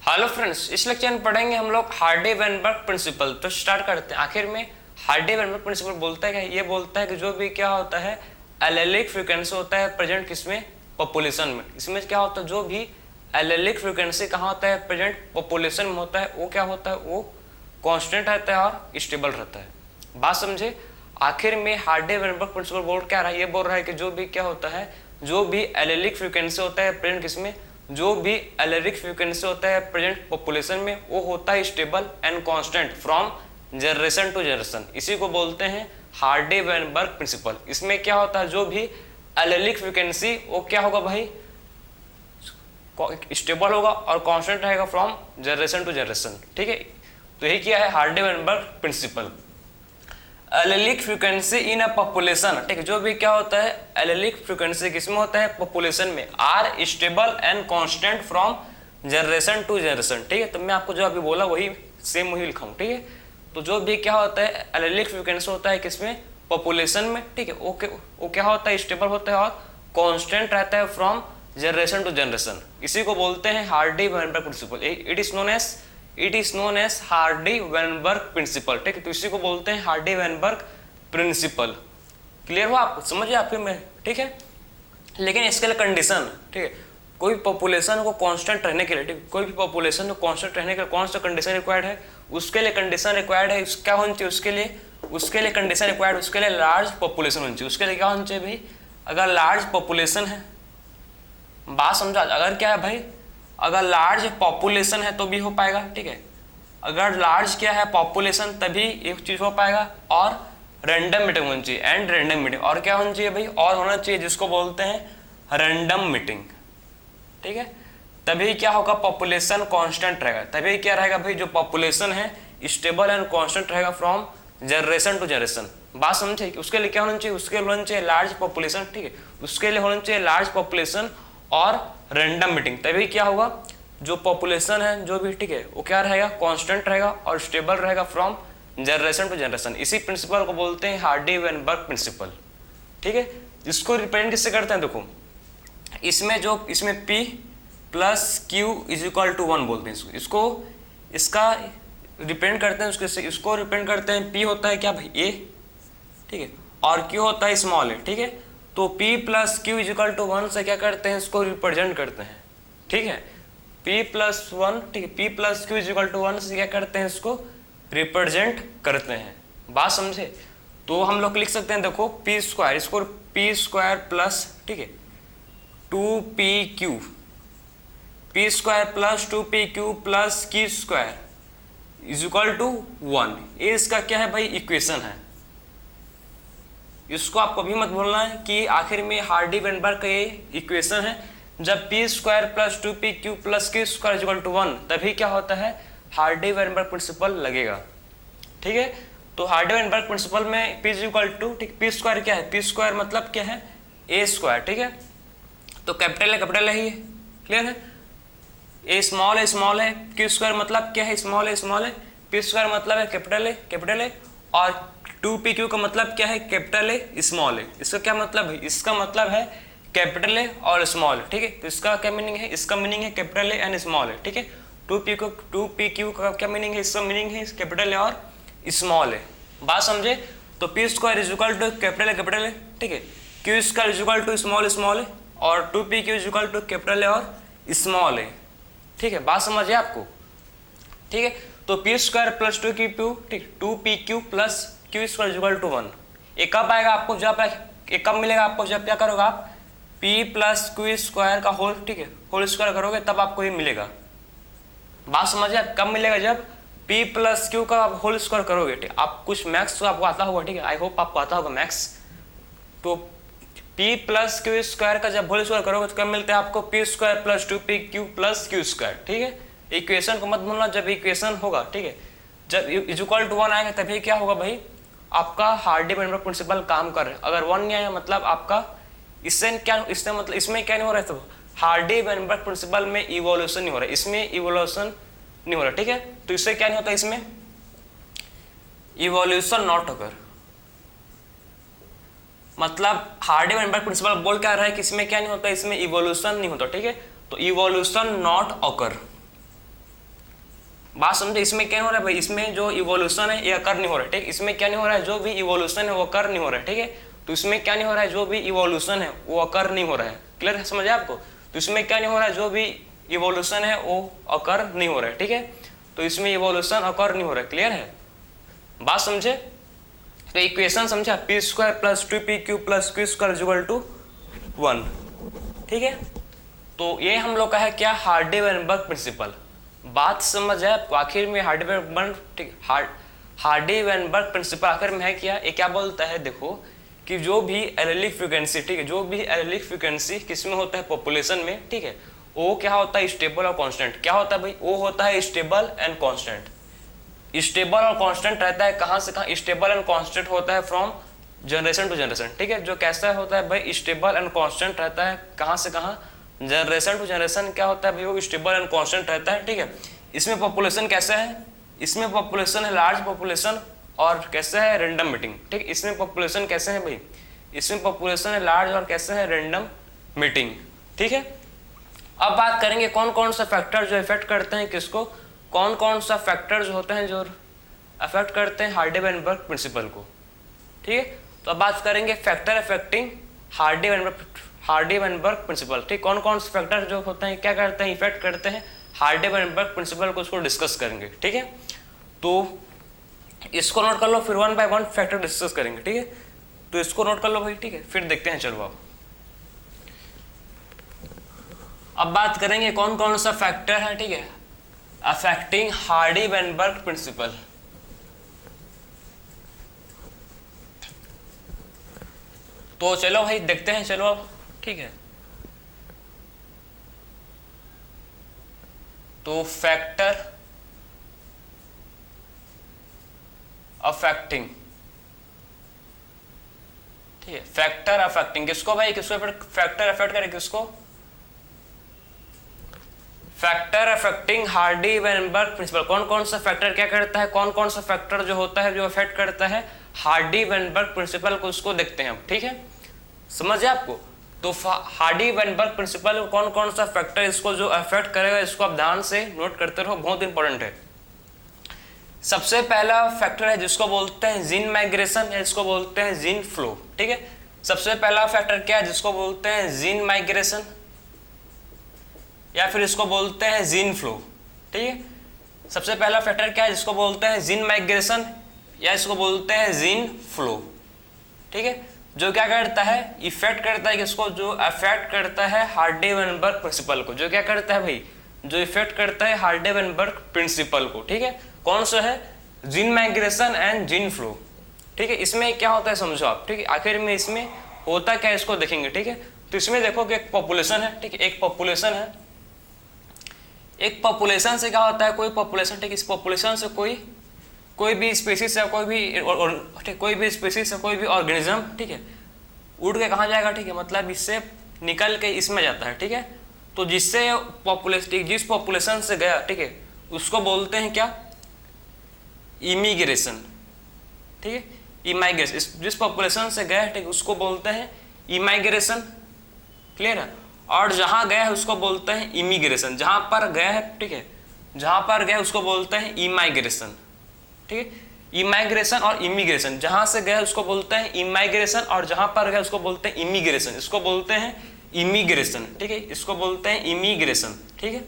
Hello friends, इस lecture में पढ़ेंगे हम लोग हार्डी-वेनबर्ग प्रिंसिपल। तो स्टार्ट करते हैं। आखिर में हार्डी-वेनबर्ग प्रिंसिपल बोलता है क्या? ये बोलता है कि जो भी क्या होता है एलेलिक फ्रीक्वेंसी होता है प्रेजेंट किसमें, पॉपुलेशन में। इसमें क्या होता है, जो भी एलेलिक फ्रीक्वेंसी कहाँ होता है, प्रेजेंट पॉपुलेशन में होता है, वो क्या होता है, वो कॉन्स्टेंट रहता है और स्टेबल रहता है। बात समझे। आखिर में हार्डी-वेनबर्ग प्रिंसिपल बोल क्या रहा है, ये बोल रहा है कि जो भी क्या होता है, जो भी एलेलिक फ्रीक्वेंसी होता है प्रेजेंट किसमें, जो भी एलेरिक फ्रीक्वेंसी होता है प्रेजेंट पॉपुलेशन में, वो होता है stable and constant from generation to generation. इसी को बोलते हैं हार्डी-वेनबर्ग प्रिंसिपल। इसमें क्या होता है, जो भी एलेरिक फ्रीक्वेंसी वो क्या होगा भाई, स्टेबल होगा और कांस्टेंट रहेगा फ्रॉम जनरेशन टू जनरेशन। ठीक है, तो यही क्या है Hardy Weinberg principle. Allelic frequency in a population, ठीक है, जो भी क्या होता है एलेलिक फ्रीक्वेंसी किसमें होता है, पॉपुलेशन में, are stable and constant from generation to generation. ठीक है, तो मैं आपको जो अभी बोला वही सेम वही लिखा हूँ। ठीक है, तो जो भी क्या होता है एलेलिक फ्रीक्वेंसी होता है किसमें, पॉपुलेशन में। ठीक है, वो क्या होता है, स्टेबल होता है और कांस्टेंट रहता है फ्रॉम जनरेशन टू जनरेशन। इसी को बोलते हैं Hardy Weinberg principle. It is known as Hardy Weinberg principle. ठीक है, तो इसी को बोलते हैं हार्डी-वेनबर्ग प्रिंसिपल। क्लियर हुआ आपको, समझिए आपके में। ठीक है, लेकिन इसके लिए कंडीशन, ठीक है, कोई पॉपुलेशन को कांस्टेंट रहने के लिए, ठीक, कोई भी पॉपुलेशन को कांस्टेंट रहने के लिए कौन सा कंडीशन रिक्वायर्ड है, उसके लिए कंडीशन रिक्वायर्ड है, क्या होनी चाहिए उसके लिए कंडीशन रिक्वायर्ड, उसके लिए लार्ज पॉपुलेशन होनी चाहिए। उसके लिए क्या होना चाहिए भाई, अगर लार्ज पॉपुलेशन है, बात समझा, अगर क्या है भाई, अगर लार्ज पॉपुलेशन है तो भी हो पाएगा। ठीक है, अगर लार्ज क्या है पॉपुलेशन तभी एक चीज हो पाएगा, और रैंडम मीटिंग होनी चाहिए, एंड रैंडम मीटिंग, और क्या होना चाहिए भाई, और होना चाहिए जिसको बोलते हैं रैंडम मीटिंग। ठीक है, तभी क्या होगा, पॉपुलेशन कांस्टेंट रहेगा, तभी क्या रहेगा भाई, जो पॉपुलेशन है स्टेबल एंड कांस्टेंट रहेगा फ्रॉम जनरेशन टू जनरेशन। बात समझे। उसके लिए क्या होना चाहिए, उसके लिए होना चाहिए लार्ज पॉपुलेशन। ठीक है, उसके लिए होना चाहिए लार्ज पॉपुलेशन और रैंडम मीटिंग, तभी क्या होगा, जो पॉपुलेशन है जो भी, ठीक है, वो क्या रहेगा, कांस्टेंट रहेगा और स्टेबल रहेगा फ्रॉम जनरेशन टू जनरेशन। इसी प्रिंसिपल को बोलते हैं हार्डी-वेनबर्ग प्रिंसिपल। ठीक है, इसको रिप्रेजेंट किससे करते हैं, देखो इसमें P plus Q is equal to 1 बोलते हैं इसको इसका रिप्रेजेंट करते हैं, इसको रिप्रेजेंट करते हैं। P होता है क्या भाई, A, ठीक है, और Q होता है स्मॉल है। ठीक है, तो P plus Q is equal to 1 से क्या करते हैं, इसको रिप्रेजेंट करते हैं। ठीक है, P प्लस 1, ठीक है, P plus Q is equal to 1 से क्या करते हैं, इसको रिप्रेजेंट करते हैं। बात समझे। तो हम लोग लिख सकते हैं, देखो P स्क्वायर, इसको P स्क्वायर प्लस, ठीक है, 2PQ, P square plus 2PQ plus Q square is equal to 1। ये इसका क्या है भाई, इक्वेशन है। इसको आपको भी मत भूलना है कि आखिर में हार्डी-वेनबर्ग का ये इक्वेशन है। जब P square plus 2PQ plus Q square equal to 1, तभी क्या होता है, हार्डी-वेनबर्ग प्रिंसिपल लगेगा। ठीक है, तो हार्डी-वेनबर्ग प्रिंसिपल में P इक्वल टू, ठीक, P स्क्वायर क्या है, P स्क्वायर मतलब क्या है, A स्क्वायर। ठीक है, तो कैपिटल है, क्लियर है, A स्मॉल है, Q स्क्वायर मतलब क्या है, स्मॉल है, P स्क्वायर मतलब है कैपिटल है, और 2PQ का मतलब क्या है, कैपिटल है स्मॉल है। इसका क्या मतलब है, इसका मतलब है कैपिटल है और स्मॉल है। ठीक है, तो इसका क्या मीनिंग है, इसका मीनिंग है कैपिटल है एंड स्मॉल है। ठीक है, 2PQ का क्या मीनिंग है, इसका मीनिंग है कैपिटल है और स्मॉल है। बात समझे। तो P square is equal to capital है, ठीक है, Q square is equal to small है, और 2PQ is equal to capital है और स्मॉल है। ठीक है, बात समझिए आपको। ठीक है, तो P स्क्वायर प्लस 2PQ, ठीक, 2PQ plus Q square equal to 1। ये कब आएगा आपको, जब कब मिलेगा आपको, जब क्या करोगे आप P प्लस Q स्क्वायर का होल, ठीक है, होल स्क्वायर करोगे तब आपको ये मिलेगा। बात समझिए, आप कब मिलेगा, जब P प्लस Q का होल स्क्वायर करोगे। ठीक, आप कुछ मैथ्स तो आपको आता होगा, ठीक है, आई होप आपको आता होगा मैथ्स। तो P प्लस Q स्क्वायर का जब होल स्क्वायर करोगे तो कब मिलता है आपको, P square plus 2PQ plus Q square. ठीक है, इक्वेशन को मत भूलना, जब इक्वेशन होगा, ठीक है, जब इक्वल टू 1 आएगा तभी क्या होगा भाई, आपका हार्डी-वेनबर्ग प्रिंसिपल काम कर रहा है। अगर 1 नहीं आया मतलब आपका इससे मतलब इसमें क्या नहीं हो रहा है, तो हार्डी-वेनबर्ग प्रिंसिपल में इवोल्यूशन नहीं हो रहा है, इसमें इवोल्यूशन नहीं हो रहा। ठीक है, तो इससे क्या नहीं होता, इसमें इवोल्यूशन नॉट अकर, मतलब हार्डी-वेनबर्ग प्रिंसिपल बोल क्या रहा है कि इसमें क्या नहीं होता, इसमें इवोल्यूशन नहीं होता। ठीक है, तो इवोल्यूशन नॉट अकर, बात समझे, इसमें क्या नहीं हो रहा है भाई, इसमें जो इवोल्यूशन है ये अकर नहीं हो रहा है, ठीक, इसमें क्या नहीं हो रहा है, जो भी इवोल्यूशन है वो अकर नहीं हो रहा है, ठीक है। तो इसमें क्या नहीं हो रहा है, जो भी इवोल्यूशन है वो अकर नहीं हो रहा है, क्लियर है, समझ आपको। तो इसमें क्या नहीं हो रहा है, जो भी इवोल्यूशन है वो अकर नहीं हो रहा है, ठीक है। तो इसमें इवोल्यूशन अकर नहीं हो रहा है, क्लियर है, बात समझे। तो इक्वेशन समझा, P square plus 2pq plus Q square equal to 1, ठीक है। तो ये हम लोग का है क्या, हार्डी-वेनबर्ग प्रिंसिपल। बात समझ है आपको, आखिर में हार्डी-वेनबर्ग, ठीक, हार्डी-वेनबर्ग प्रिंसिपल आखिर में है क्या, ये क्या बोलता है, देखो कि जो भी एलेलिक फ्रीक्वेंसी, ठीक है, जो भी एलेलिक फ्रीक्वेंसी किसमें होता है, पॉपुलेशन में, ठीक है, वो क्या होता है, स्टेबल और कांस्टेंट। क्या होता है भाई, वो होता है स्टेबल एंड कांस्टेंट। स्टेबल और कांस्टेंट रहता है कहाँ से कहाँ, स्टेबल एंड कांस्टेंट होता है फ्रॉम जनरेशन टू जनरेशन, ठीक है। जो कैसा होता है भाई, स्टेबल एंड कांस्टेंट रहता है कहाँ से कहाँ, जनरेशन टू जनरेशन। क्या होता है भाई, वो स्टेबल एंड कांस्टेंट रहता है, ठीक है। इसमें पॉपुलेशन कैसा है, इसमें पॉपुलेशन है लार्ज पॉपुलेशन और कैसा है, रेंडम मीटिंग, ठीक। इसमें पॉपुलेशन कैसे है भाई, इसमें पॉपुलेशन है लार्ज और कैसे है, रेंडम मीटिंग, ठीक है। अब बात करेंगे कौन कौन सा फैक्टर जो इफेक्ट करते हैं किसको, कौन कौन सा फैक्टर जो होते हैं जो अफेक्ट करते हैं हार्डी-वेनबर्ग प्रिंसिपल को, ठीक है। तो अब बात करेंगे फैक्टर अफेक्टिंग हार्डी-वेनबर्ग प्रिंसिपल, ठीक। कौन कौन से फैक्टर जो होते हैं क्या करते हैं, इफेक्ट करते हैं हार्डी-वेनबर्ग प्रिंसिपल को, उसको डिस्कस करेंगे, ठीक है। तो इसको नोट कर लो, फिर 1 बाय 1 फैक्टर डिस्कस करेंगे, ठीक है। तो इसको नोट कर लो भाई, ठीक है, फिर देखते हैं, चलो अब बात करेंगे कौन कौन सा फैक्टर है, ठीक है, अफेक्टिंग हार्डी-वेनबर्ग प्रिंसिपल। तो चलो भाई देखते हैं, चलो अब, ठीक है। तो फैक्टर अफेक्टिंग, ठीक है, फैक्टर अफेक्टिंग किसको भाई, किसको फैक्टर अफेक्ट करे, किसको, फैक्टर अफेक्टिंग हार्डी-वेनबर्ग प्रिंसिपल। कौन कौन सा फैक्टर क्या करता है, कौन कौन सा फैक्टर जो होता है जो अफेक्ट करता है हार्डी-वेनबर्ग प्रिंसिपल को, उसको देखते हैं अब, ठीक है, समझे आपको। तो हार्डी-वेनबर्ग प्रिंसिपल कौन कौन सा फैक्टर इसको जो अफेक्ट करेगा, इसको आप ध्यान से नोट करते रहो, बहुत इंपॉर्टेंट है। सबसे पहला फैक्टर है जिसको बोलते हैं जीन माइग्रेशन, या इसको बोलते हैं जीन फ्लो, ठीक है। सबसे पहला फैक्टर क्या है, जिसको बोलते हैं जीन माइग्रेशन, या फिर इसको बोलते हैं जीन फ्लो, ठीक है। सबसे पहला फैक्टर क्या है, जिसको बोलते हैं जीन माइग्रेशन, या इसको बोलते हैं जीन फ्लो, ठीक है। जो क्या करता है, इफेक्ट करता है किसको, जो अफेक्ट करता है हार्डी-वेनबर्ग प्रिंसिपल को। जो क्या करता है भाई, जो इफेक्ट करता है हार्डी-वेनबर्ग प्रिंसिपल को, ठीक है। कौन सा है, gene migration and gene flow, ठीक है। इसमें क्या होता है समझो आप, ठीक है, आखिर में इसमें होता क्या है इसको देखेंगे, ठीक है। तो इसमें देखो कि एक पॉपुलेशन है, ठीक है, एक पॉपुलेशन है, एक पॉपुलेशन से क्या होता है, कोई पॉपुलेशन, ठीक, इस पॉपुलेशन से कोई भी स्पीसीज या कोई भी स्पीसीज या कोई भी ऑर्गेनिज्म, ठीक है, उड़ के कहाँ जाएगा, ठीक है, मतलब इससे निकल के इसमें जाता है, ठीक है। तो जिससे पॉपुलेशन, जिस पॉपुलेशन से गया, ठीक है, उसको बोलते हैं क्या, इमिग्रेशन, ठीक है, इमाइग्रेशन। जिस पॉपुलेशन से गया, ठीक, उसको बोलते हैं इमाइग्रेशन, क्लियर है। और जहां गया है उसको बोलते हैं इमिग्रेशन, जहां पर गया है, ठीक है, जहां पर गया उसको बोलते हैं इमाइग्रेशन, ठीक है। इमाइग्रेशन और इमिग्रेशन, जहां से गया उसको बोलते हैं इमाइग्रेशन, और जहां पर गया उसको बोलते हैं इमिग्रेशन, इसको बोलते हैं इमिग्रेशन, ठीक है, इसको बोलते हैं इमिग्रेशन, ठीक है।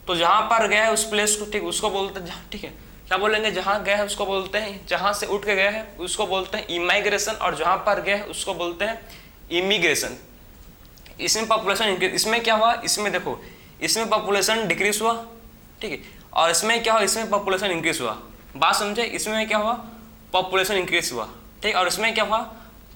तो जहां पर गया है उस प्लेस को, ठीक, उसको बोलते हैं, ठीक है, क्या बोलेंगे, जहां गया है उसको बोलते हैं, जहां से उठ के गया है उसको बोलते हैं इमाइग्रेशन, और जहां पर गया है उसको बोलते हैं इमिग्रेशन। इसमें पॉपुलेशन इंक्रीज, इसमें क्या हुआ, इसमें देखो, इसमें पॉपुलेशन डिक्रीज हुआ, ठीक है, और इसमें क्या हुआ, इसमें पॉपुलेशन इंक्रीज हुआ। बात समझे, इसमें क्या हुआ, पॉपुलेशन इंक्रीज हुआ, ठीक, और इसमें क्या हुआ,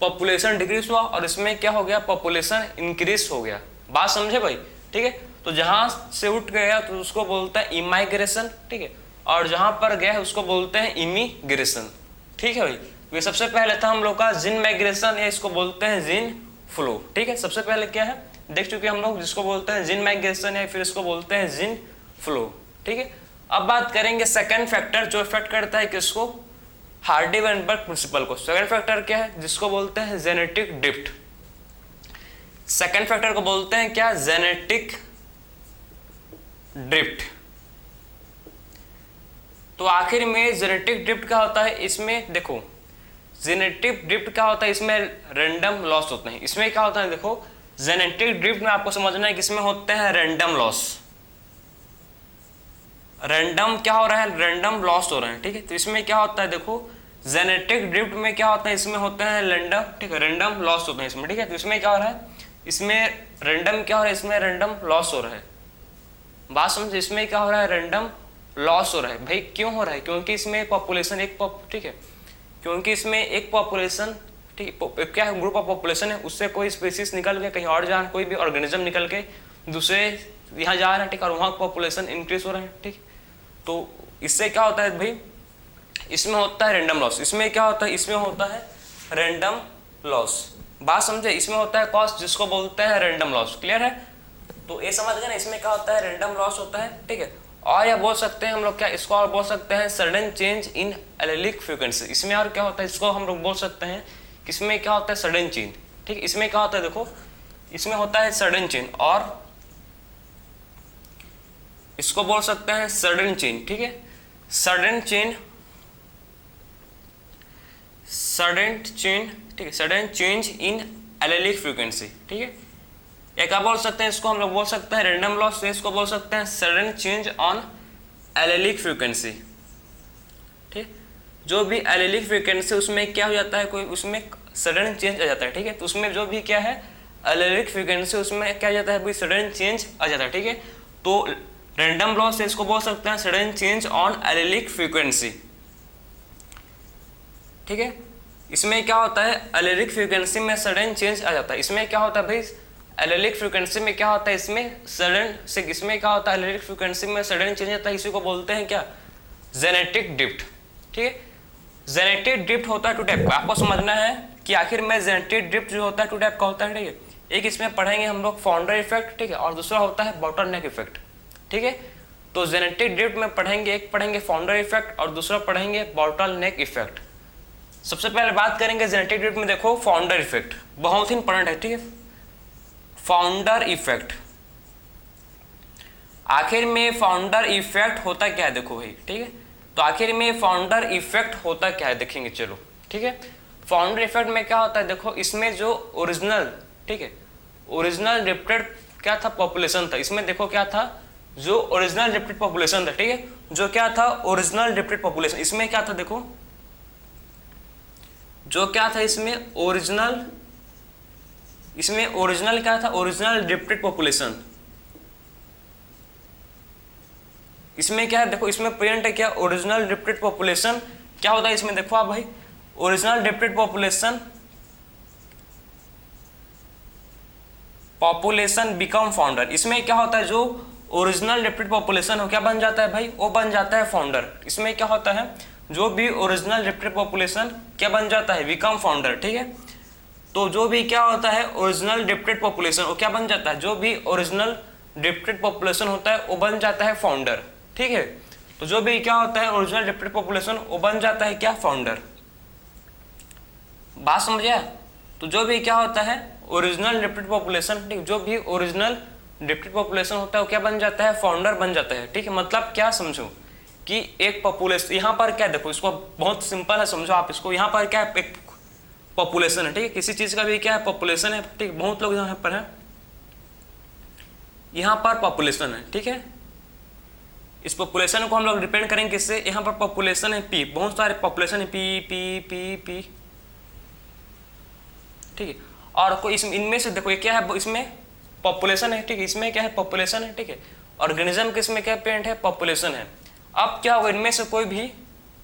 पॉपुलेशन डिक्रीज हुआ, और इसमें क्या हो गया, पॉपुलेशन इंक्रीज हो गया। बात समझे भाई, ठीक है। तो जहां से उठ गया तो उसको बोलते हैं इमाइग्रेशन, ठीक है, और जहां पर गया है उसको बोलते हैं इमिग्रेशन, ठीक है भाई। ये सबसे पहले था हम लोग का जिन माइग्रेशन, या इसको बोलते हैं जिन फ्लो, ठीक है। सबसे पहले क्या है देख चुके हम लोग, जिसको बोलते हैं जिन माइग्रेशन, या फिर इसको बोलते हैं जिन फ्लो, ठीक है। अब बात करेंगे सेकंड फैक्टर जो इफेक्ट करता है किसको, हार्डी-वेनबर्ग प्रिंसिपल को। सेकंड फैक्टर क्या है, जिसको बोलते हैं जेनेटिक ड्रिफ्ट। सेकंड फैक्टर को बोलते हैं क्या, जेनेटिक ड्रिफ्ट। तो आखिर में जेनेटिक ड्रिफ्ट क्या होता है, इसमें देखो जेनेटिक ड्रिफ्ट क्या होता है, इसमें रैंडम लॉस होते हैं। इसमें क्या होता है देखो, जेनेटिक ड्रिफ्ट में आपको समझना है कि इसमें होते हैं रैंडम लॉस, रैंडम क्या हो रहा है, रैंडम लॉस हो रहे हैं, ठीक है। तो इसमें क्या होता है देखो, जेनेटिक ड्रिफ्ट में क्या होता है, इसमें होते हैं रैंडम, ठीक है, रैंडम लॉस होते हैं इसमें, ठीक है। तो इसमें क्या हो रहा है, इसमें रैंडम क्या हो रहा है, इसमें रैंडम लॉस हो रहा है। बात समझ, इसमें क्या हो रहा है, रैंडम लॉस हो रहा है। भाई क्यों हो रहा है, क्योंकि इसमें पॉपुलेशन एक ठीक है, क्योंकि इसमें एक पॉपुलेशन, ठीक है, क्या है, ग्रुप ऑफ पॉपुलेशन है, उससे कोई स्पीसीज निकल के कहीं और जा रहा है, कोई भी ऑर्गेनिज्म निकल के दूसरे यहाँ जा रहा है, ठीक है, और वहाँ पॉपुलेशन इंक्रीज हो रहा है, ठीक। तो इससे क्या होता है भाई, इसमें होता है रैंडम लॉस। इसमें क्या होता है, इसमें होता है रैंडम लॉस। बात समझे, इसमें होता है कॉस्ट जिसको बोलते हैं रैंडम लॉस। क्लियर है, तो ये समझ गए ना, इसमें क्या होता है, रैंडम लॉस होता है, ठीक है। और या बोल सकते हैं हम लोग क्या, इसको और बोल सकते हैं sudden change in allylic frequency. इसमें और क्या होता है, इसको हम लोग बोल सकते हैं कि इसमें क्या होता है, सडन चेंज, ठीक। इसमें क्या होता है देखो, इसमें होता है सडन चेंज, और इसको बोल सकते हैं सडन चेंज, ठीक है। सडन चेंज, सडन चेंज, ठीक है, sudden change in allylic frequency, ठीक है। या क्या बोल सकते हैं, इसको हम लोग बोल सकते हैं रैंडम लॉस, इसको बोल सकते हैं sudden change on allylic frequency, ठीक। जो भी एलेलिक फ्रीक्वेंसी उसमें क्या हो जाता है, कोई उसमें सडन चेंज आ जाता है, ठीक है। तो उसमें जो भी क्या है एलेलिक फ्रीक्वेंसी, उसमें क्या आ जाता है, कोई सडन चेंज आ जाता है, ठीक है। तो रैंडम लॉस से इसको बोल सकते हैं sudden change on allylic frequency, ठीक है। इसमें क्या होता है, एलेलिक फ्रीक्वेंसी में सडन चेंज आ जाता है। इसमें क्या होता है भाई, एलेलिक फ्रीक्वेंसी में क्या होता है, इसमें सडन से, इसमें क्या होता है, एलेलिक फ्रीक्वेंसी में सडन चेंज आता है, इसी को बोलते हैं क्या, जेनेटिक ड्रिफ्ट, ठीक है। जेनेटिक ड्रिफ्ट होता है टू टाइप का, आपको समझना है कि आखिर में जेनेटिक ड्रिफ्ट जो होता है टू टाइप का होता है, ठीक है। एक इसमें पढ़ेंगे हम लोग फाउंडर इफेक्ट, ठीक है, और दूसरा होता है बॉटलनेक इफेक्ट, ठीक है। तो जेनेटिक ड्रिफ्ट में पढ़ेंगे, एक पढ़ेंगे फाउंडर इफेक्ट और दूसरा पढ़ेंगे बॉटलनेक इफेक्ट। सबसे पहले बात करेंगे जेनेटिक ड्रिफ्ट में, देखो फाउंडर इफेक्ट बहुत ही इंपॉर्टेंट है, ठीक है। फाउंडर इफेक्ट, आखिर में फाउंडर इफेक्ट होता क्या है देखो भाई, ठीक है। तो आखिर में फाउंडर इफेक्ट होता क्या है देखेंगे, चलो ठीक है। फाउंडर इफेक्ट में क्या होता है देखो, इसमें जो ओरिजिनल, ठीक है, ओरिजिनल ड्रिफ्टेड क्या था, पॉपुलेशन था, इसमें देखो क्या था, जो ओरिजिनल ड्रिफ्टेड पॉपुलेशन था, ठीक है, जो क्या था ओरिजिनल ड्रिफ्टेड पॉपुलेशन। इसमें क्या था देखो, जो क्या था इसमें ओरिजिनल, इसमें ओरिजिनल क्या था, ओरिजिनल ड्रिफ्टेड पॉपुलेशन। इसमें क्या है देखो, इसमें प्रेजेंट है क्या, ओरिजिनल ड्रिफ्टेड पॉपुलेशन। क्या होता है इसमें देखो आप भाई, original drifted population, population become founder. इसमें क्या होता है, जो ओरिजिनल ड्रिफ्टेड पॉपुलेशन हो क्या बन जाता है भाई, वो बन जाता है फाउंडर। इसमें क्या होता है, जो भी ओरिजिनल ड्रिफ्टेड पॉपुलेशन क्या बन जाता है, बिकम फाउंडर, ठीक है। तो जो भी क्या होता है ओरिजिनल ड्रिफ्टेड पॉपुलेशन, वो क्या बन जाता है, जो भी ओरिजिनल ड्रिफ्टेड पॉपुलेशन होता है वो बन जाता है फाउंडर, ठीक है। तो जो भी क्या होता है ओरिजिनल ड्रिफ्टेड पॉपुलेशन, वो बन जाता है क्या, फाउंडर। बात समझिए। तो जो भी क्या होता है ओरिजिनल ड्रिफ्टेड पॉपुलेशन, ठीक, जो भी ओरिजिनल ड्रिफ्टेड पॉपुलेशन होता है वो क्या बन जाता है, फाउंडर बन जाता है, ठीक है। मतलब क्या समझो कि एक पॉपुलेशन, यहाँ पर क्या देखो, इसको बहुत सिंपल है समझो आप इसको, यहाँ पर क्या है, एक पॉपुलेशन है, ठीक है, किसी चीज का भी क्या है, पॉपुलेशन है, ठीक। बहुत लोग यहाँ पर है, यहाँ पर पॉपुलेशन है, ठीक है। इस पॉपुलेशन को हम लोग डिपेंड करेंगे किससे, यहाँ पर पॉपुलेशन है पी, बहुत सारे पॉपुलेशन है पी पी पी पी, ठीक है। और कोई इनमें से देखो ये क्या है, इसमें पॉपुलेशन है, ठीक है, इसमें क्या है, पॉपुलेशन है, ठीक है। ऑर्गेनिज्म किसमें क्या पेरेंट है, पॉपुलेशन है। अब क्या होगा, इनमें से कोई भी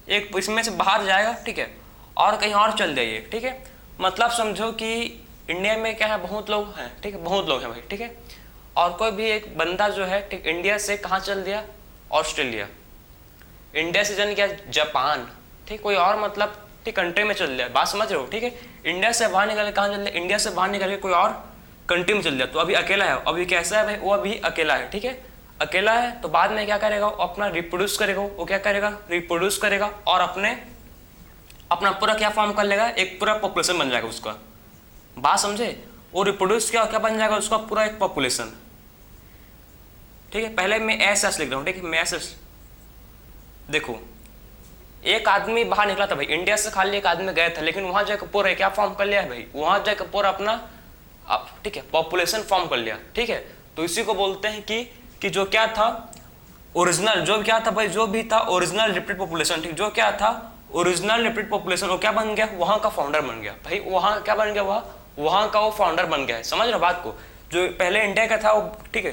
एक इसमें से बाहर जाएगा, ठीक है, और कहीं और चल जाइए, ठीक है। मतलब समझो कि इंडिया में क्या है, बहुत लोग हैं, ठीक है, बहुत लोग हैं भाई, ठीक है। और कोई भी एक बंदा जो है, ठीक, इंडिया से कहाँ चल दिया, ऑस्ट्रेलिया, इंडिया से चल गया जापान, ठीक, कोई और मतलब ठीक कंट्री में चल दिया। बात समझ रहे हो, ठीक है। इंडिया से बाहर निकल के कहाँ चल दिया, इंडिया से बाहर निकल के कोई और कंट्री में चल दिया, तो अभी अकेला है। अभी कैसा है भाई, वो अभी अकेला है, ठीक है, अकेला है। तो बाद में क्या करेगा, वो अपना रिप्रोड्यूस करेगा, वो क्या करेगा, रिप्रोड्यूस करेगा, और अपना पूरा क्या फॉर्म कर लेगा, एक पूरा पॉपुलेशन बन जाएगा उसका। बात समझे, वो रिप्रोड्यूस क्या बन जाएगा उसका, पूरा एक पॉपुलेशन, ठीक है। पहले मैं एस लिख रहा हूँ, ठीक है, मैं एस देखो एक आदमी बाहर निकला था भाई, इंडिया से खाली एक आदमी गया था, लेकिन वहां जाकर पूरा क्या फॉर्म कर लिया है भाई, वहां जाकर पूरा अपना ठीक है पॉपुलेशन फॉर्म कर लिया, ठीक है। तो इसी को बोलते हैं कि जो क्या था ओरिजिनल, जो क्या था भाई, जो भी था ओरिजिनल रिपीट पॉपुलेशन, ठीक, जो क्या था ओरिजिनल रिपीट पॉपुलेशन, वो क्या बन गया, वहां का फाउंडर बन गया भाई, वहां क्या बन गया, वहां का वो फाउंडर बन गया है। समझ रहे बात को, जो पहले इंडिया का था वो ठीक है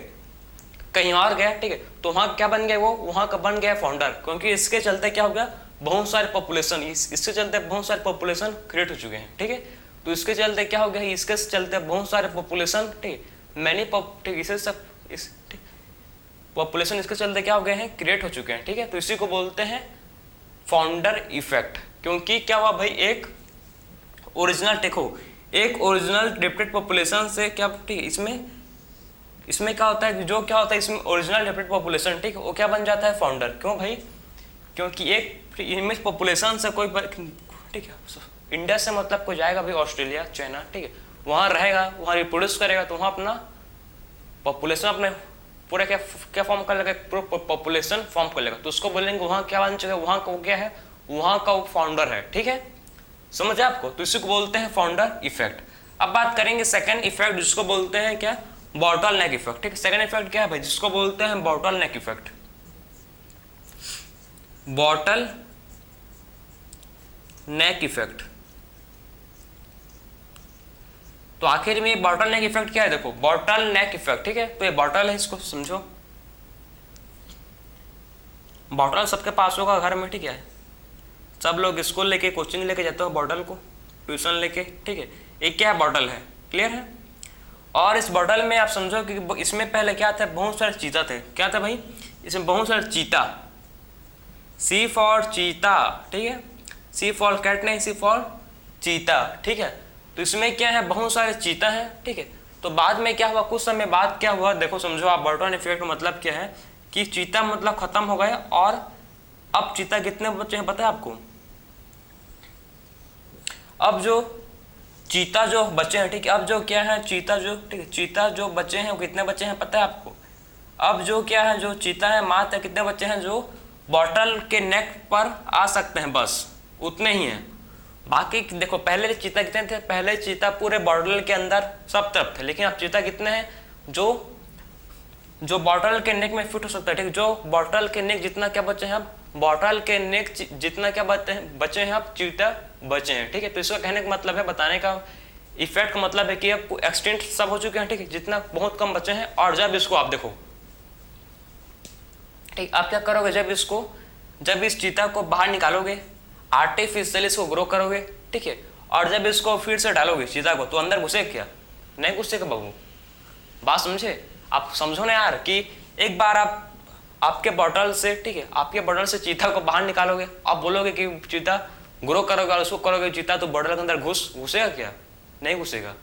कहीं और गया, ठीक है, तो वहां क्या बन गया, वो वहां का बन गया फाउंडर, क्योंकि इसके चलते क्या हो गया, बहुत सारे पॉपुलेशन, इसके चलते बहुत सारे पॉपुलेशन क्रिएट हो चुके हैं, ठीक है। तो इसके चलते क्या हो गया, इसके चलते बहुत सारे पॉपुलेशन, ठीक, मैनी ठीक, इसे सब इस पॉपुलेशन इसके चलते क्या हो गए हैं, क्रिएट हो चुके हैं, ठीक है। तो इसी को बोलते हैं फाउंडर इफेक्ट, क्योंकि क्या हुआ भाई, एक ओरिजिनल देखो, एक ओरिजिनल रिपीटेड पॉपुलेशन से क्या, ठीक, इसमें क्या होता है, जो क्या होता है इसमें ओरिजिनल रिपीटेड पॉपुलेशन, ठीक, वो क्या बन जाता है, फाउंडर। क्यों भाई, क्योंकि एक इमेज पॉपुलेशन से कोई, ठीक है, इंडिया से मतलब कोई जाएगा भाई ऑस्ट्रेलिया, चाइना, ठीक है, वहां रहेगा, वहां रिप्रोड्यूस करेगा, तो वहां अपना पॉपुलेशन अपने पूरा क्या फॉर्म कर लेगा, पूरा पॉपुलेशन फॉर्म कर लेगा, तो उसको बोलेंगे वहां क्या बन चुका है, वहां का वो क्या है, वहां का वो फाउंडर है, ठीक है, समझ आपको। तो इसी को बोलते हैं फाउंडर इफेक्ट। अब बात करेंगे सेकंड इफेक्ट, जिसको बोलते हैं क्या, बॉटल नेक इफेक्ट, ठीक है। सेकंड इफेक्ट क्या है भाई, जिसको बोलते हैं बॉटल नेक इफेक्ट, बॉटल नेक इफेक्ट। तो आखिर में बॉटल नेक इफेक्ट क्या है, देखो बॉटल नेक इफेक्ट, ठीक है, तो ये बॉटल है, इसको समझो, बॉटल सबके पास होगा घर में, ठीक है, सब लोग स्कूल लेके कोचिंग लेके जाते हो बॉटल को, ट्यूशन लेके, ठीक है, एक क्या है बॉटल है, क्लियर है। और इस बॉटल में आप समझो कि इसमें पहले क्या था, बहुत सारे चीता थे, क्या था भाई, इसमें बहुत सारे चीता, सी फॉर चीता, ठीक है, सी फॉर कैट नहीं, सी फॉर चीता, ठीक है। तो इसमें क्या है, बहुत सारे चीता हैं, ठीक है। तो बाद में क्या हुआ, कुछ समय बाद क्या हुआ, देखो समझो आप, बॉटल इफेक्ट मतलब क्या है कि चीता मतलब खत्म हो गए, और अब चीता कितने बचे हैं पता है आपको, अब जो चीता जो बचे हैं, ठीक है, अब जो क्या है चीता जो, ठीक है, चीता जो बचे हैं वो कितने बचे हैं पता है आपको, अब जो क्या है, जो चीता है मात्र कितने बचे हैं, जो बॉटल के नेक पर आ सकते हैं, बस उतने ही हैं। बाकी देखो पहले चीता कितने थे, पहले चीता पूरे बॉटल के अंदर सब तरफ थे, लेकिन अब चीता कितने हैं, जो बॉटल के नेक में फिट हो सकता है, ठीक, जो बॉटल के नेक जितना क्या बचे हैं, अब बॉटल के नेक जितना क्या बचे हैं, अब चीता बचे हैं, ठीक है। तो इसका कहने का मतलब है, बताने का इफेक्ट का मतलब है कि अब एक्सटेंट सब हो चुके हैं, ठीक है, जितना बहुत कम बचे हैं। और जब इसको आप देखो, ठीक, आप क्या करोगे, जब इस चीता को बाहर निकालोगे, आर्टिफिशियली इसको ग्रो करोगे, ठीक है, और जब इसको फिर से डालोगे चीता को, तो अंदर घुसेगा क्या, नहीं घुसेगा बाबू, बात समझे आप, समझो ना यार, कि एक बार आपके बॉटल से, ठीक है, आपके बॉटल से चीता को बाहर निकालोगे, आप बोलोगे कि चीता ग्रो करोगे और उसको करोगे चीता, तो बॉटल के अंदर घुसेगा क्या, नहीं घुसेगा,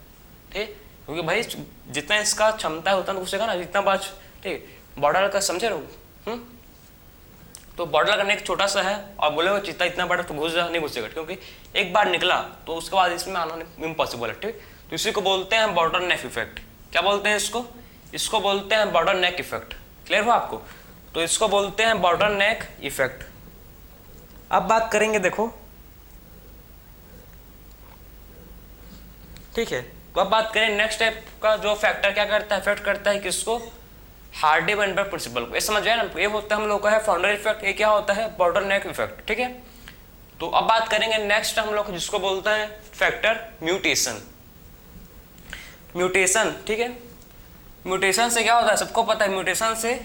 ठीक, क्योंकि भाई जितना इसका क्षमता है उतना घुसेगा ना, जितना बात, ठीक, बॉटल का समझे रहो, तो बॉटल का नेक छोटा सा है, और बोलोगे चीता इतना बड़ा, तो घुस जा, नहीं घुसेगा, क्योंकि एक बार निकला तो उसके बाद इसमें आना इम्पॉसिबल है, ठीक। तो इसी को बोलते हैं बॉटल नेक इफेक्ट। क्या बोलते हैं इसको बोलते हैं बॉटल नेक इफेक्ट। क्लियर हो आपको, तो इसको बोलते हैं बॉटल नेक इफेक्ट। अब बात करेंगे, देखो ठीक है, तो अब बात करें नेक्स्ट टाइप का, जो फैक्टर क्या करता है, इफेक्ट करता है किसको, हार्डी-वेनबर्ग प्रिंसिपल को। ये समझ आया ना, ये होता है हम लोग का है फाउंडर इफेक्ट, ये क्या होता है बॉटल नेक इफेक्ट, ठीक है। तो अब बात करेंगे नेक्स्ट हम लोग जिसको बोलते हैं फैक्टर म्यूटेशन। म्यूटेशन, ठीक है, म्यूटेशन से क्या होता है, सबको पता है, म्यूटेशन से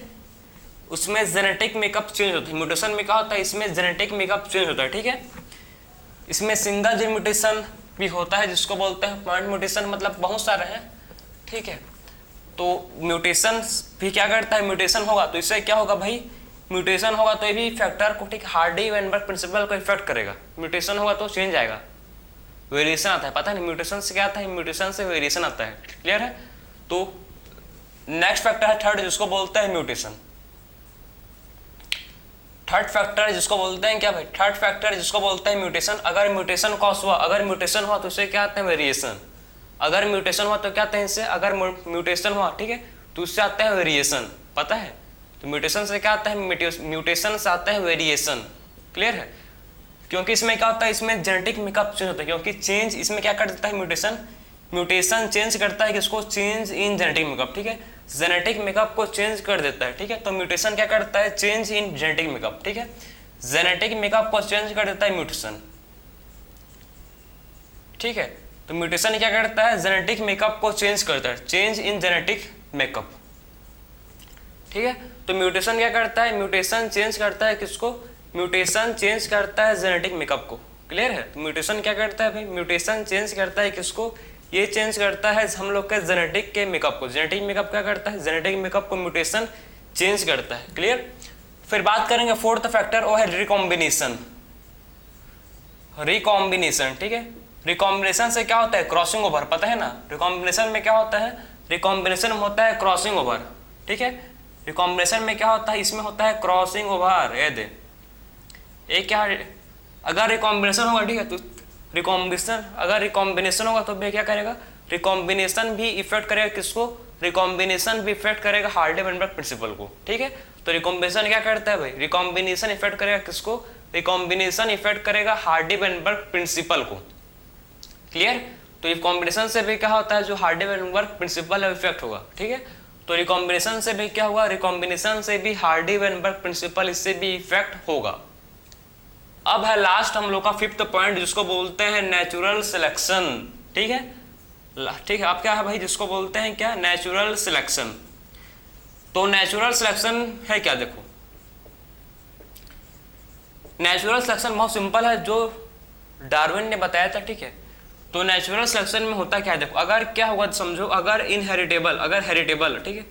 उसमें जेनेटिक मेकअप चेंज होता है। म्यूटेशन में क्या होता है, इसमें जेनेटिक मेकअप चेंज होता है, ठीक है। इसमें सिंगल जीन म्यूटेशन भी होता है, जिसको बोलते हैं पॉइंट म्यूटेशन, मतलब बहुत सारे हैं, ठीक है। तो म्यूटेशन भी क्या करता है, म्यूटेशन होगा तो इससे क्या होगा भाई, म्यूटेशन होगा तो ये भी फैक्टर को, ठीक, हार्डी-वेनबर्ग प्रिंसिपल को इफेक्ट करेगा। म्यूटेशन होगा तो चेंज आएगा, वेरिएशन आता है, पता नहीं म्यूटेशन से क्या आता है, म्यूटेशन से वेरिएशन आता है, क्लियर है। तो नेक्स्ट फैक्टर है थर्ड, जिसको बोलते हैं म्यूटेशन। थर्ड फैक्टर जिसको बोलते हैं क्या भाई, थर्ड फैक्टर जिसको बोलते हैं म्यूटेशन। अगर म्यूटेशन कॉज हुआ, अगर म्यूटेशन हुआ तो इसे क्या आते हैं, वेरिएशन। अगर म्यूटेशन हुआ तो क्या आते हैं इससे, अगर म्यूटेशन हुआ, ठीक है, तो उससे आता है वेरिएशन, पता है। तो म्यूटेशन से क्या आता है, म्यूटेशन से आता है वेरिएशन, क्लियर है। क्योंकि इसमें क्या होता है, इसमें जेनेटिक मेकअप चेंज होता है, क्योंकि चेंज इसमें क्या कर देता है, म्यूटेशन चेंज करता है किसको, चेंज इन जेनेटिक मेकअप, ठीक है, जेनेटिक मेकअप को चेंज कर देता है, ठीक है। तो म्यूटेशन क्या करता है, चेंज इन जेनेटिक मेकअप, ठीक है, जेनेटिक मेकअप को चेंज कर देता है म्यूटेशन, ठीक है। तो म्यूटेशन क्या करता है, जेनेटिक मेकअप को चेंज करता है, चेंज इन जेनेटिक मेकअप, ठीक है। तो म्यूटेशन क्या करता है, म्यूटेशन चेंज करता है किसको, म्यूटेशन चेंज करता है जेनेटिक मेकअप को, क्लियर है। तो म्यूटेशन क्या करता है भाई, म्यूटेशन चेंज करता है किसको, ये चेंज करता है हम लोग के जेनेटिक के मेकअप को, जेनेटिक मेकअप क्या करता है, जेनेटिक मेकअप को म्यूटेशन चेंज करता है, क्लियर। फिर बात करेंगे फोर्थ फैक्टर, वो है रिकॉम्बिनेशन, रिकॉम्बिनेशन, ठीक है। रिकॉम्बिनेशन से क्या होता है, क्रॉसिंग ओवर, पता है ना, रिकॉम्बिनेशन में क्या होता है, रिकॉम्बिनेशन में होता है क्रॉसिंग ओवर, ठीक है। रिकॉम्बिनेशन में क्या होता है, इसमें होता है क्रॉसिंग ओवर, ये दे एक क्या, अगर रिकॉम्बिनेशन होगा, ठीक है, तो रिकॉम्बिनेशन, अगर रिकॉम्बिनेशन होगा तो भी क्या करेगा, रिकॉम्बिनेशन भी इफेक्ट करेगा किसको, रिकॉम्बिनेशन भी इफेक्ट करेगा हार्डी-वेनबर्ग प्रिंसिपल को, ठीक है। तो रिकॉम्बिनेशन क्या करता है भाई, रिकॉम्बिनेशन इफेक्ट करेगा किसको, रिकॉम्बिनेशन इफेक्ट करेगा हार्डी-वेनबर्ग प्रिंसिपल को, क्लियर। तो रिकॉम्बिनेशन से भी क्या होता है, जो हार्डी-वेनबर्ग प्रिंसिपल है इफेक्ट होगा, ठीक है। तो रिकॉम्बिनेशन से भी क्या होगा, रिकॉम्बिनेशन से भी हार्डी-वेनबर्ग प्रिंसिपल इससे भी इफेक्ट होगा। अब है लास्ट हम लोग का फिफ्थ पॉइंट, जिसको बोलते हैं नेचुरल सिलेक्शन, ठीक है, ठीक है। आप क्या है भाई, जिसको बोलते हैं क्या, नेचुरल सिलेक्शन। तो नेचुरल सिलेक्शन है क्या, देखो नेचुरल सिलेक्शन बहुत सिंपल है, जो डार्विन ने बताया था, ठीक है। तो नेचुरल सिलेक्शन में होता क्या है, देखो अगर क्या हुआ समझो, अगर इनहेरिटेबल, अगर हेरिटेबल, ठीक है,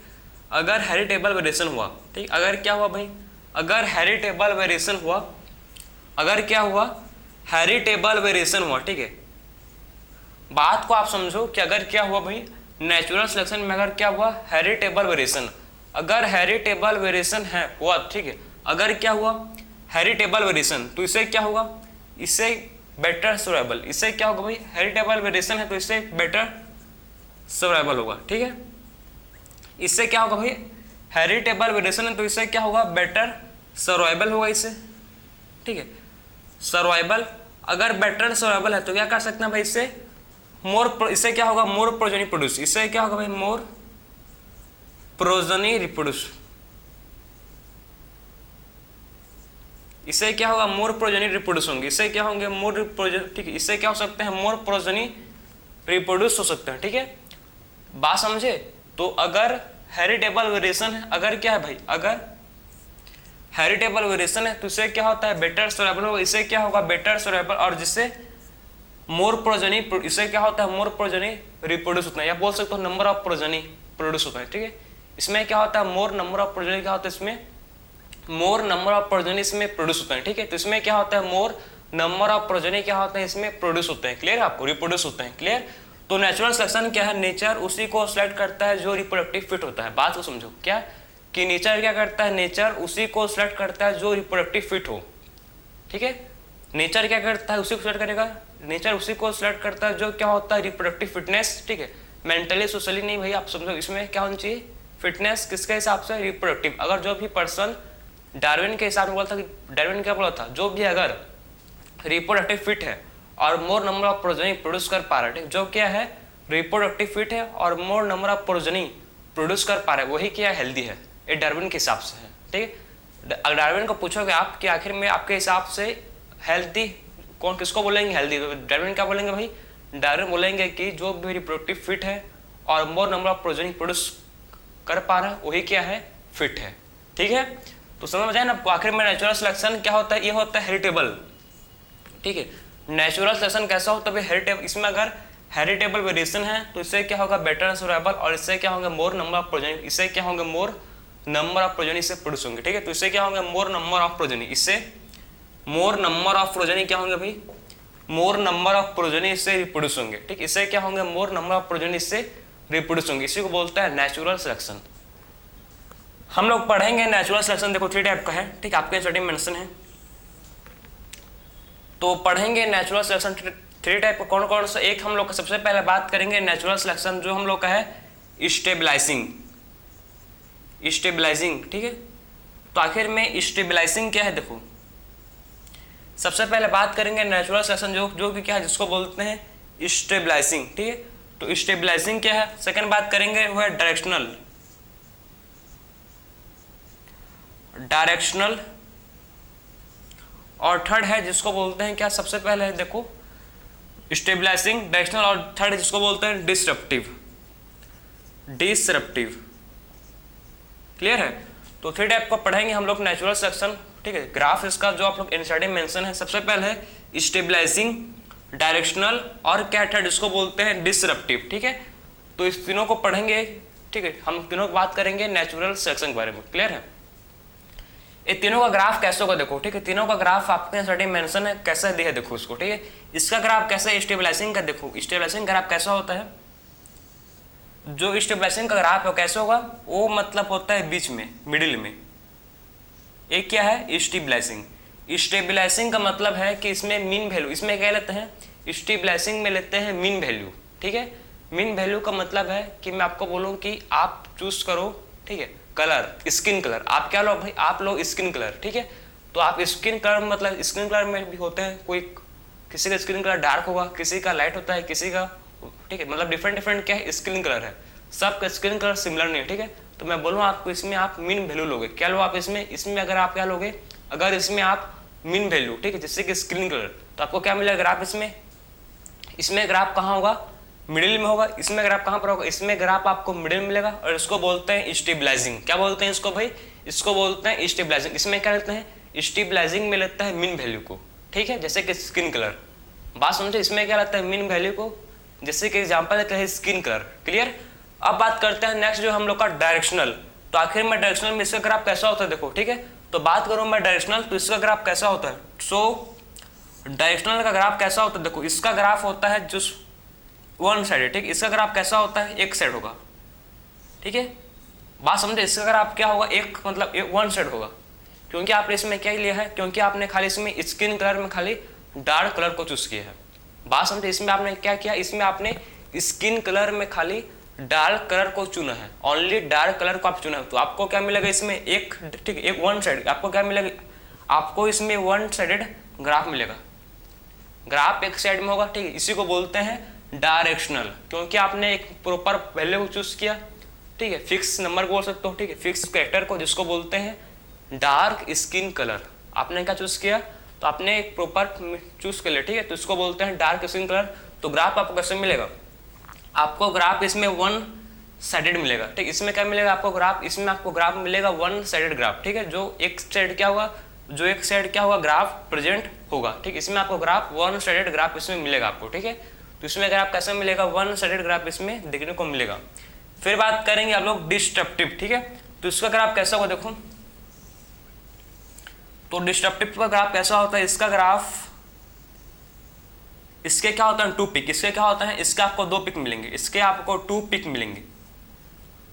अगर हेरिटेबल वेरिएशन हुआ, ठीक, अगर क्या हुआ भाई, अगर हेरिटेबल वेरिएशन हुआ, अगर क्या हुआ, हेरिटेबल वेरिएशन हुआ, ठीक है। बात को आप समझो कि अगर क्या हुआ भाई, नेचुरल सिलेक्शन में अगर क्या हुआ, हेरिटेबल वेरिएशन, अगर हेरिटेबल वेरिएशन है हुआ, ठीक है, अगर क्या हुआ हेरिटेबल वेरिएशन, तो इससे क्या होगा, इससे बेटर सर्वाइवल, इससे क्या होगा भाई, हेरिटेबल वेरिएशन है तो इससे बेटर सर्वाइवल होगा, ठीक है। इससे क्या होगा भाई, हेरिटेबल वेरिएशन है तो इससे क्या होगा, बेटर सर्वाइवल होगा इससे, ठीक है। सर्वाइवल, अगर बेटर सर्वाइवल है तो क्या कर सकते हैं भाई, इससे मोर, इससे क्या होगा, मोर प्रोजेनी प्रोड्यूस, इससे क्या होगा भाई, मोर प्रोजेनी रिप्रोड्यूस, इससे क्या होगा, मोर प्रोजेनी रिप्रोड्यूस होंगे, इससे क्या होंगे, मोर प्रोजेनी, ठीक है, इससे क्या हो सकते हैं, मोर प्रोजेनी रिप्रोड्यूस हो सकते हैं, ठीक है, बात समझे। तो अगर हेरिटेबल वेरिएशन है, अगर क्या है भाई, अगर हेरिटेबल वेरिएशन है तो इससे क्या होता है, बेटर सर्वाइवल होगा, इससे क्या होगा, बेटर सर्वाइवल, और जिससे मोर प्रोजेनी, इससे क्या होता है, मोर प्रोजेनी रिप्रोड्यूस होता है, या बोल सकते हो नंबर ऑफ प्रोजेनी प्रोड्यूस होता है, ठीक है। इसमें क्या होता है, मोर नंबर ऑफ प्रोजेनी क्या होता है, इसमें मोर नंबर ऑफ प्रोजेनी इसमें प्रोड्यूस होता है, ठीक है। तो इसमें क्या होता है, मोर नंबर ऑफ प्रोजेनी क्या होता है, इसमें प्रोड्यूस होते हैं, क्लियर, आपको रिप्रोड्यूस होते हैं, क्लियर। तो नेचुरल सिलेक्शन क्या है, नेचर उसी को सिलेक्ट करता है जो रिप्रोडक्टिव फिट होता है, बात को समझो क्या, कि नेचर क्या करता है, नेचर उसी को सिलेक्ट करता है जो रिप्रोडक्टिव फिट हो, ठीक है। नेचर क्या करता है, उसी को सिलेक्ट करेगा, नेचर उसी को सिलेक्ट करता है जो क्या होता है, रिप्रोडक्टिव फिटनेस, ठीक है, मेंटली सोशली नहीं भाई, आप समझो इसमें क्या होना चाहिए, फिटनेस किसके हिसाब से, रिप्रोडक्टिव। अगर जो भी पर्सन डार्विन के हिसाब में बोला था, कि डार्विन क्या बोला था, जो भी अगर रिप्रोडक्टिव फिट है और मोर नंबर ऑफ प्रोजेनी प्रोड्यूस कर पा रहा है, ठीक, जो क्या है रिप्रोडक्टिव फिट है और मोर नंबर ऑफ प्रोजेनी प्रोड्यूस कर पा रहा है, वही क्या हेल्दी है, ये डार्विन के हिसाब से है, ठीक है। अगर डार्विन को पूछोगे आप कि आखिर में आपके हिसाब से हेल्दी कौन, किसको बोलेंगे हेल्दी, तो डार्विन क्या बोलेंगे भाई, डार्विन बोलेंगे कि जो भी रिप्रोडक्टिव फिट है और मोर नंबर ऑफ प्रोजेनी प्रोड्यूस कर पा रहा है, वही क्या है, फिट है, ठीक है। तो समझ जाए ना आपको, आखिर में नेचुरल सिलेक्शन क्या होता है, ये होता है हेरिटेबल, ठीक है। नेचुरल सिलेक्शन कैसा होता है, हेरिटेबल, इसमें अगर हेरिटेबल वेरिएशन है तो इससे क्या होगा, बेटर सर्वाइवल, और इससे क्या होंगे, मोर नंबर ऑफ प्रोजेनी, इससे क्या होंगे, मोर नंबर ऑफ प्रोजेनी से प्रोड्यूस होंगे, ठीक है। तो इससे क्या होंगे, मोर नंबर ऑफ प्रोजेनी, इससे मोर नंबर ऑफ प्रोजेनी क्या होंगे भाई, मोर नंबर ऑफ प्रोजेनी इससे रिप्रोड्यूस होंगे, ठीक, इससे क्या होंगे, मोर नंबर ऑफ प्रोजेनी इससे रिप्रोड्यूस होंगे, इसी को बोलता है नेचुरल सिलेक्शन। हम लोग पढ़ेंगे नेचुरल सिलेक्शन, देखो 3 टाइप का है, ठीक, आपके स्टडी में मेंशन है, तो पढ़ेंगे नेचुरल सिलेक्शन 3 टाइप का कौन कौन सा। एक हम लोग सबसे पहले बात करेंगे नेचुरल सिलेक्शन जो हम लोग का है स्टेबलाइजिंग, स्टेबलाइजिंग, ठीक है। तो आखिर में स्टेबलाइजिंग क्या है, देखो सबसे पहले बात करेंगे नेचुरल सिलेक्शन जो कि क्या है, जिसको बोलते हैं स्टेबलाइजिंग, ठीक है। तो स्टेबलाइजिंग क्या है। सेकंड बात करेंगे वो है डायरेक्शनल, और थर्ड है जिसको बोलते हैं क्या, सबसे पहले है देखो स्टेबलाइजिंग, डायरेक्शनल, और थर्ड जिसको बोलते हैं डिसरप्टिव। क्लियर है। तो 3 टाइप का पढ़ेंगे हम लोग नेचुरल सिलेक्शन, ठीक है। ग्राफ इसका जो आप लोग एनसीईआरटी में मेंशन है, सबसे पहले है स्टेबलाइजिंग, डायरेक्शनल, और क्या थर्ड जिसको बोलते हैं डिसरप्टिव, ठीक है। तो इस तीनों को पढ़ेंगे, ठीक है। हम तीनों की बात करेंगे नेचुरल सिलेक्शन के बारे में। क्लियर है। ये तीनों का ग्राफ कैसे होगा देखो, ठीक है। तीनों का ग्राफ आपके एनसीईआरटी में मेंशन है, कैसे दिया है देखो उसको, ठीक है। इसका ग्राफ कैसे, स्टेबलाइजिंग का देखो, स्टेबलाइजिंग ग्राफ कैसा होता है, जो स्टेबलाइजिंग का ग्राफ है कैसे होगा, वो मतलब होता है बीच में, मिडिल में। एक क्या है स्टेबलाइजिंग। स्टेबलाइजिंग का मतलब है कि इसमें मीन वैल्यू, इसमें क्या लेते हैं, स्टेबलाइजिंग में लेते हैं मीन वैल्यू, ठीक है। मीन वैल्यू का मतलब है कि मैं आपको बोलूं कि आप चूज करो, ठीक है, कलर, स्किन कलर। आप क्या लो भाई, आप लो स्किन कलर, ठीक है। तो आप स्किन कलर मतलब स्किन कलर में भी होते हैं, कोई किसी का स्किन कलर डार्क होगा, किसी का लाइट होता है, किसी का, ठीक है, मतलब डिफरेंट क्या है स्किन कलर है, सबका स्किन कलर सिमिलर नहीं है, ठीक है। तो मैं बोलूँ आपको इसमें आप मीन वैल्यू लोगे, क्या लो आप इसमें अगर आप क्या लोगे, अगर इसमें आप मीन वैल्यू, ठीक है, जैसे कि स्किन कलर, तो आपको क्या मिलेगा ग्राफ, इसमें ग्राफ कहाँ होगा, मिडिल में होगा। इसमें ग्राफ कहाँ पर होगा, इसमें ग्राफ आपको मिडिल में मिलेगा, और इसको बोलते हैं स्टेबलाइजिंग। क्या बोलते हैं इसको भाई, इसको बोलते हैं स्टेबलाइजिंग। इसमें क्या लेते हैं, स्टेबलाइजिंग में लेता है मीन वैल्यू को, ठीक है, जैसे कि स्किन कलर। बात समझो, इसमें क्या लगता है मीन वैल्यू को, जैसे कि एग्जांपल लेते हैं स्किन कलर। क्लियर। अब बात करते हैं नेक्स्ट जो हम लोग का डायरेक्शनल। तो आखिर में डायरेक्शनल में इसका ग्राफ कैसा होता है देखो, ठीक है। तो बात करूं मैं डायरेक्शनल, तो इसका ग्राफ कैसा होता है। सो डायरेक्शनल का ग्राफ कैसा होता है देखो, इसका ग्राफ होता है जो वन साइड, ठीक। इसका ग्राफ कैसा होता है, एक साइड होगा, ठीक है। बात समझे, इसका ग्राफ क्या होगा, एक मतलब वन साइड होगा, क्योंकि आपने इसमें क्या लिया है, क्योंकि आपने खाली इसमें स्किन कलर में खाली डार्क कलर को चूज किया है। बात समझे, इसमें आपने क्या किया, इसमें आपने स्किन कलर में खाली डार्क कलर को चुना है, ओनली डार्क कलर को आप चुना है। तो आपको क्या मिलेगा इसमें एक, ठीक है, एक वन साइड, आपको क्या मिलेगा, आपको इसमें वन साइडेड ग्राफ मिलेगा। ग्राफ एक साइड में होगा, ठीक है। इसी को बोलते हैं डायरेक्शनल, क्योंकि आपने एक प्रॉपर वैल्यू को चूज किया, ठीक है, फिक्स नंबर बोल सकते हो, ठीक है, फिक्स कैरेक्टर को, जिसको बोलते हैं डार्क स्किन कलर। आपने क्या चूज किया, तो आपने एक प्रॉपर चूज कर लिया, ठीक है, तो इसको बोलते हैं डार्क स्किन कलर। तो ग्राफ आपको कैसे मिलेगा, आपको ग्राफ इसमें वन साइडेड मिलेगा, ठीक। इसमें क्या मिलेगा आपको ग्राफ, इसमें आपको ग्राफ मिलेगा वन साइडेड ग्राफ, ठीक है। जो एक साइड क्या होगा, जो एक साइड क्या होगा ग्राफ प्रेजेंट होगा, ठीक। इसमें आपको ग्राफ वन साइडेड ग्राफ इसमें मिलेगा आपको, ठीक है। तो इसमें ग्राफ कैसे मिलेगा, वन साइडेड ग्राफ इसमें देखने को मिलेगा। फिर बात करेंगे आप लोग डिस्ट्रप्टिव, ठीक है। तो इसका ग्राफ कैसा होगा देखो, तो डिस्ट्रप्टिव का ग्राफ कैसा होता है, इसका ग्राफ, इसके क्या होता है टू पिक, इसके क्या होता है, इसके आपको दो पिक मिलेंगे, इसके आपको टू पिक मिलेंगे।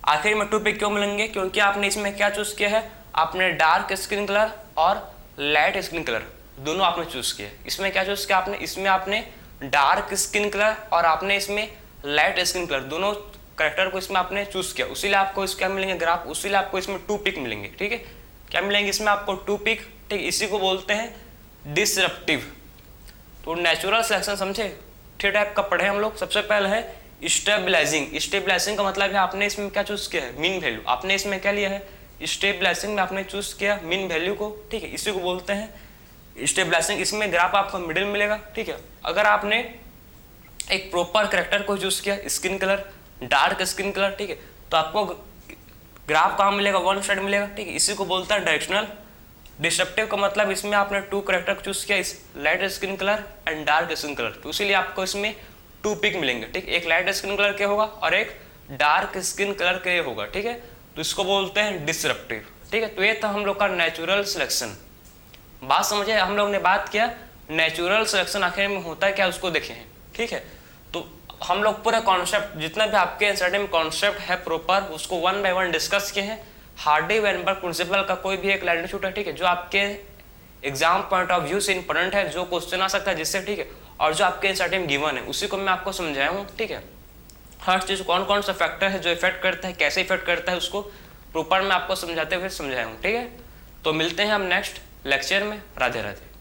आखिर में टू पिक क्यों मिलेंगे, क्योंकि आपने इसमें क्या चूज किया है, आपने डार्क स्किन कलर और लाइट स्किन कलर दोनों आपने चूज किया। इसमें क्या चूज किया आपने, इसमें आपने डार्क स्किन कलर और आपने इसमें लाइट स्किन कलर दोनों कैरेक्टर को इसमें आपने चूज किया, उसीलिए आपको इसका मिलेंगे ग्राफ, उसीलिए आपको इसमें टू पिक मिलेंगे, ठीक है। क्या मिलेंगे इसमें आपको टू पिक, ठीक। इसी को बोलते हैं डिसरप्टिव। तो नेचुरल सिलेक्शन समझे, 3 टाइप का पढ़े हम लोग। सबसे पहले है स्टेबलाइजिंग। स्टेबलाइजिंग का मतलब है आपने इसमें क्या चूज किया है, मीन वैल्यू। आपने इसमें क्या लिया है, स्टेबलाइजिंग में आपने चूज किया मीन वैल्यू को, ठीक है। इसी को बोलते हैं स्टेबलाइजिंग। इसमें ग्राफ आपको मिडिल मिलेगा, ठीक है। अगर आपने एक प्रॉपर कैरेक्टर को चूज किया, skin colour, dark skin colour, ठीक है, तो आपको ग्राफ कहाँ मिलेगा, वन साइड मिलेगा, ठीक है। इसी को बोलते हैं डायरेक्शनल। डिस्ट्रप्टिव का मतलब इसमें आपने टू कैरेक्टर चूज किया, light skin colour and dark skin colour, तो इसीलिए आपको इसमें टू पिक मिलेंगे, ठीक। एक लाइट स्किन कलर के होगा और एक डार्क स्किन कलर के होगा, ठीक है। तो इसको बोलते हैं डिसरप्टिव, ठीक है। तो ये था हम लोग का नेचुरल सिलेक्शन। बात समझे, हम लोग ने बात किया नेचुरल सिलेक्शन आखिर में होता है क्या, उसको देखे हैं, ठीक है। तो हम लोग पूरा कॉन्सेप्ट जितना भी आपके एनसीईआरटी में कॉन्सेप्ट है प्रॉपर, उसको वन बाय वन डिस्कस किए हैं। हार्डी-वेनबर्ग प्रिंसिपल का कोई भी एक लैटिट्यूड है, ठीक है, जो आपके एग्जाम पॉइंट ऑफ व्यू से इंपॉर्टेंट है, जो क्वेश्चन आ सकता है जिससे, ठीक है, और जो आपके एनसीईआरटी में गिवन है उसी को मैं आपको समझाया हूँ, ठीक है। हर चीज़ कौन कौन सा फैक्टर है जो इफेक्ट करता है, कैसे इफेक्ट करता है, उसको प्रॉपर मैं आपको समझाते हुए समझाया हूँ, ठीक है। तो मिलते हैं हम नेक्स्ट लेक्चर में। राधे राधे।